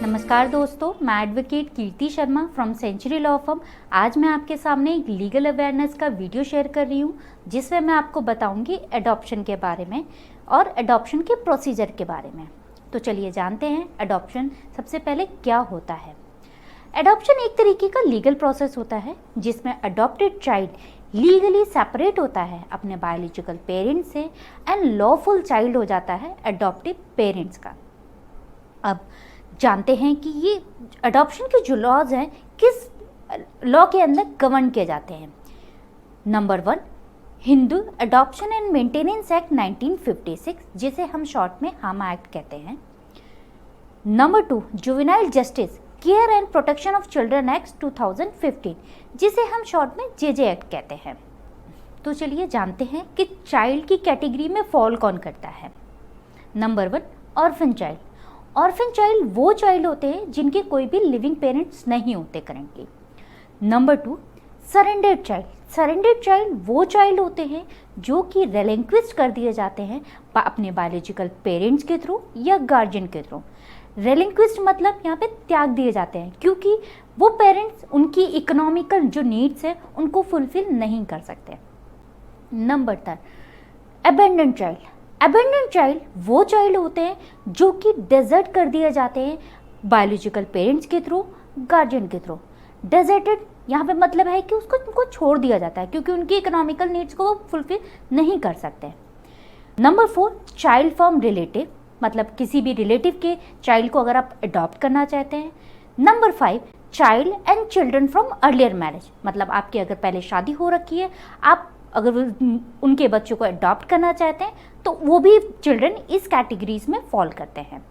नमस्कार दोस्तों, मैं advocate Kirti Sharma from century law firm. आज मैं आपके सामने एक लीगल अवेयरनेस का वीडियो शेयर कर रही हूँ, जिसमें मैं आपको बताऊंगी एडॉप्शन के बारे में और एडॉप्शन के प्रोसीजर के बारे में। तो चलिए जानते हैं एडॉप्शन सबसे पहले क्या होता है। एडॉप्शन एक तरीके का लीगल प्रोसेस होता है जिसमें अडॉप्टेड चाइल्ड लीगली सेपरेट होता है अपने बायोलॉजिकल पेरेंट्स से एंड लॉफुल चाइल्ड हो जाता है अडॉप्टिव पेरेंट्स का। अब जानते हैं कि ये अडॉप्शन के जो लॉज हैं किस लॉ के अंदर गवर्न किए जाते हैं। Number 1, Hindu adoption and maintenance act 1956, जिसे हम शॉर्ट में हामा एक्ट कहते हैं। Number 2, juvenile justice care and protection of children act 2015, जिसे हम शॉर्ट में जेजे एक्ट कहते हैं। तो चलिए जानते हैं कि चाइल्ड की कैटेगरी में फॉल कौन करता है। Number 1, orphan child. Orphan child वो चाइल्ड होते हैं जिनके कोई भी लिविंग पेरेंट्स नहीं होते currently. Number 2, surrendered child. Surrendered child वो चाइल्ड होते हैं जो कि रेलिंक्विस्ट कर दिए जाते हैं अपने बायोलॉजिकल पेरेंट्स के थ्रू या गार्जियन के थ्रू। रेलिंक्विस्ट मतलब यहाँ पे त्याग दिए जाते हैं क्योंकि वो पेरेंट्स उनकी इकोनॉमिकल जो नीड्स है उनको फुलफिल नहीं कर सकते। Number 3, abandon child. Abandon child वो चाइल्ड होते हैं जो कि डेजर्ट कर दिए जाते हैं बायोलॉजिकल पेरेंट्स के थ्रू, गार्जियन के थ्रू। डेजर्टेड यहाँ पे मतलब है कि उसको उनको छोड़ दिया जाता है क्योंकि उनकी इकोनॉमिकल नीड्स को वो फुलफिल नहीं कर सकते। नंबर 4, चाइल्ड फ्रॉम रिलेटिव, मतलब किसी भी रिलेटिव के चाइल्ड को अगर आप अडॉप्ट करना चाहते हैं। Number 5, child and children from earlier marriage, मतलब आपकी अगर पहले शादी हो रखी है, आप अगर उनके बच्चों को अडॉप्ट करना चाहते हैं तो वो भी चिल्ड्रन इस कैटेगरीज में फॉल करते हैं।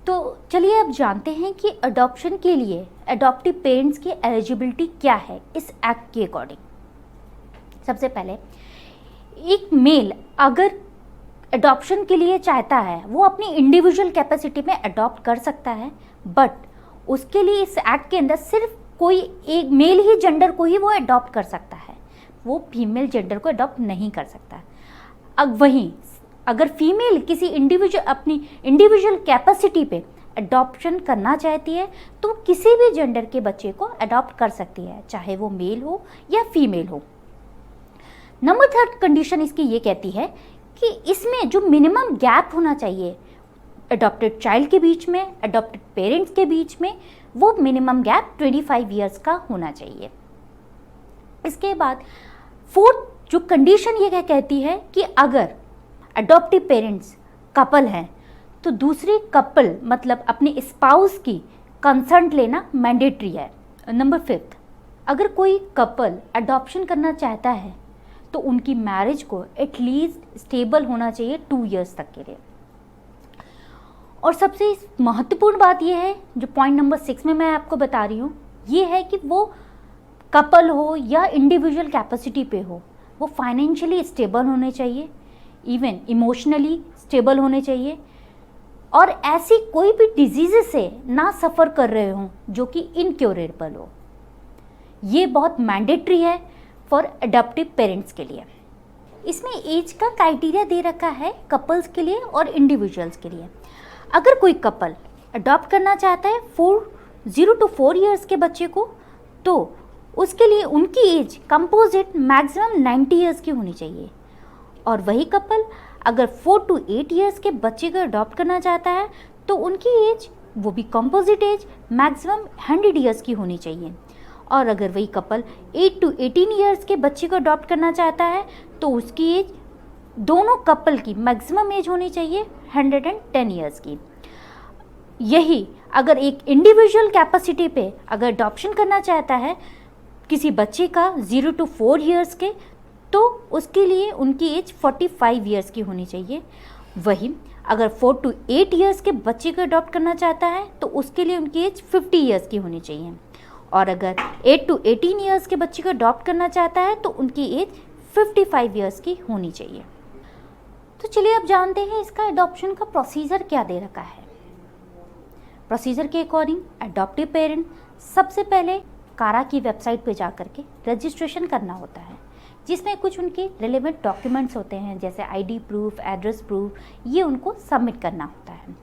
तो चलिए अब जानते हैं कि अडॉप्शन के लिए अडॉप्टिव पेरेंट्स की एलिजिबिलिटी क्या है इस एक्ट के अकॉर्डिंग। सबसे पहले एक मेल अगर अडॉप्शन के लिए चाहता है वो अपनी इंडिविजुअल कैपेसिटी में अडॉप्ट कर सकता है, बट उसके लिए इस एक्ट के अंदर सिर्फ कोई एक मेल ही जेंडर को ही वो अडॉप्ट कर सकता है, वो फीमेल जेंडर को अडॉप्ट नहीं कर सकता। अब वहीं अगर फीमेल किसी अपनी इंडिविजुअल कैपेसिटी पे अडॉप्शन करना चाहती है तो किसी भी जेंडर के बच्चे को अडॉप्ट कर सकती है, चाहे वो मेल हो या फीमेल हो। नंबर 3 कंडीशन इसकी ये कहती है कि इसमें जो मिनिमम गैप होना चाहिए अडॉप्टेड चाइल्ड के बीच में, अडॉप्टेड पेरेंट्स के बीच में, वो मिनिमम गैप 25 ईयर्स का होना चाहिए। इसके बाद 4th जो कंडीशन ये कहती है कि अगर अडॉप्टिव पेरेंट्स कपल हैं तो दूसरी कपल मतलब अपने स्पाउस की कंसर्ट लेना मैंडेटरी है। नंबर 5, अगर कोई कपल अडॉप्शन करना चाहता है तो उनकी मैरिज को एटलीस्ट स्टेबल होना चाहिए 2 इयर्स तक के लिए। और सबसे महत्वपूर्ण बात यह है जो पॉइंट नंबर 6 में मैं आपको बता रही हूँ, ये है कि वो कपल हो या इंडिविजुअल कैपेसिटी पे हो, वो फाइनेंशियली स्टेबल होने चाहिए, इवन इमोशनली स्टेबल होने चाहिए, और ऐसी कोई भी डिजीज़ से ना सफ़र कर रहे हों जो कि इनक्योरेबल हो। ये बहुत मैंडेटरी है फॉर अडॉप्टिव पेरेंट्स के लिए। इसमें एज का क्राइटेरिया दे रखा है कपल्स के लिए और इंडिविजुअल्स के लिए। अगर कोई कपल अडॉप्ट करना चाहता है 0 to 4 ईयर्स के बच्चे को, तो उसके लिए उनकी एज कंपोजिट मैक्सिमम 90 ईयर्स की होनी चाहिए। और वही कपल अगर 4 to 8 ईयर्स के बच्चे को अडॉप्ट करना चाहता है तो उनकी एज वो भी कंपोजिट एज मैक्सिमम 100 ईयर्स की होनी चाहिए। और अगर वही कपल 8 to 18 ईयर्स के बच्चे को अडॉप्ट करना चाहता है तो उसकी एज, दोनों कपल की मैक्सिमम एज होनी चाहिए 110 ईयर्स की। यही अगर एक इंडिविजुअल कैपेसिटी पे अगर अडॉप्शन करना चाहता है किसी बच्चे का 0 to 4 ईयर्स के, तो उसके लिए उनकी एज 45 ईयर्स की होनी चाहिए। वही अगर 4 to 8 ईयर्स के बच्चे को अडॉप्ट करना चाहता है तो उसके लिए उनकी एज 50 ईयर्स की होनी चाहिए। और अगर 8 to 18 ईयर्स के बच्चे को अडॉप्ट करना चाहता है तो उनकी एज 55 ईयर्स की होनी चाहिए। तो चलिए अब जानते हैं इसका अडॉप्शन का प्रोसीजर क्या दे रखा है। प्रोसीजर के अकॉर्डिंग अडॉप्टिव पेरेंट सबसे पहले कारा की वेबसाइट पे जा कर के रजिस्ट्रेशन करना होता है जिसमें कुछ उनके रिलेवेंट डॉक्यूमेंट्स होते हैं जैसे आईडी प्रूफ, एड्रेस प्रूफ, ये उनको सबमिट करना होता है।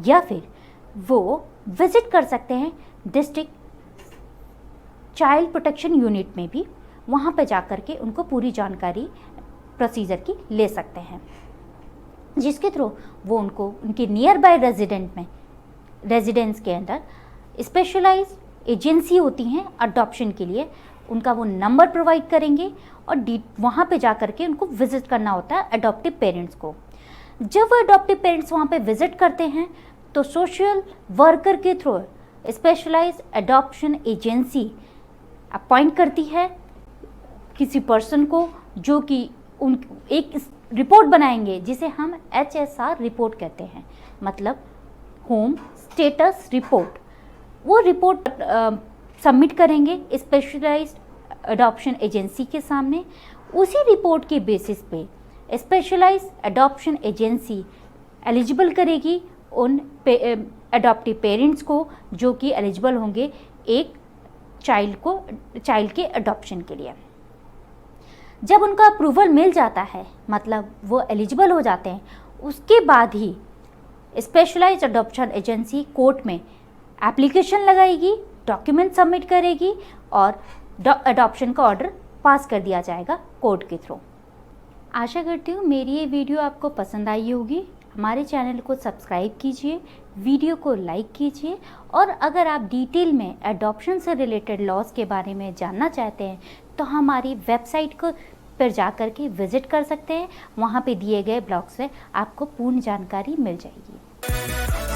या फिर वो विजिट कर सकते हैं डिस्ट्रिक्ट चाइल्ड प्रोटेक्शन यूनिट में भी, वहाँ पे जा कर के उनको पूरी जानकारी प्रोसीजर की ले सकते हैं, जिसके थ्रू वो उनको उनके नियर बाय रेजिडेंस के अंदर स्पेशलाइज एजेंसी होती हैं अडॉप्शन के लिए, उनका वो नंबर प्रोवाइड करेंगे और वहाँ पे जा कर के उनको विजिट करना होता है अडॉप्टिव पेरेंट्स को। जब वो अडॉप्टिव पेरेंट्स वहाँ पे विजिट करते हैं तो सोशल वर्कर के through specialise adoption agency appoint करती है किसी पर्सन को, जो कि उन एक रिपोर्ट बनाएंगे जिसे हम HSR रिपोर्ट कहते हैं, मतलब होम स्टेटस रिपोर्ट। वो रिपोर्ट सबमिट करेंगे स्पेशलाइज्ड अडॉप्शन एजेंसी के सामने। उसी रिपोर्ट के बेसिस पे स्पेशलाइज्ड अडॉप्शन एजेंसी एलिजिबल करेगी उन अडॉप्टिव पेरेंट्स को जो कि एलिजिबल होंगे एक चाइल्ड के अडॉप्शन के लिए। जब उनका अप्रूवल मिल जाता है, मतलब वो एलिजिबल हो जाते हैं, उसके बाद ही स्पेशलाइज्ड अडॉप्शन एजेंसी कोर्ट में एप्लीकेशन लगाएगी, डॉक्यूमेंट सबमिट करेगी और अडॉप्शन का ऑर्डर पास कर दिया जाएगा कोर्ट के थ्रू। आशा करती हूँ मेरी ये वीडियो आपको पसंद आई होगी। हमारे चैनल को सब्सक्राइब कीजिए, वीडियो को लाइक कीजिए, और अगर आप डिटेल में अडॉप्शन से रिलेटेड लॉज के बारे में जानना चाहते हैं तो हमारी वेबसाइट को पर जा कर के विज़िट कर सकते हैं। वहाँ पे दिए गए ब्लॉग से आपको पूर्ण जानकारी मिल जाएगी।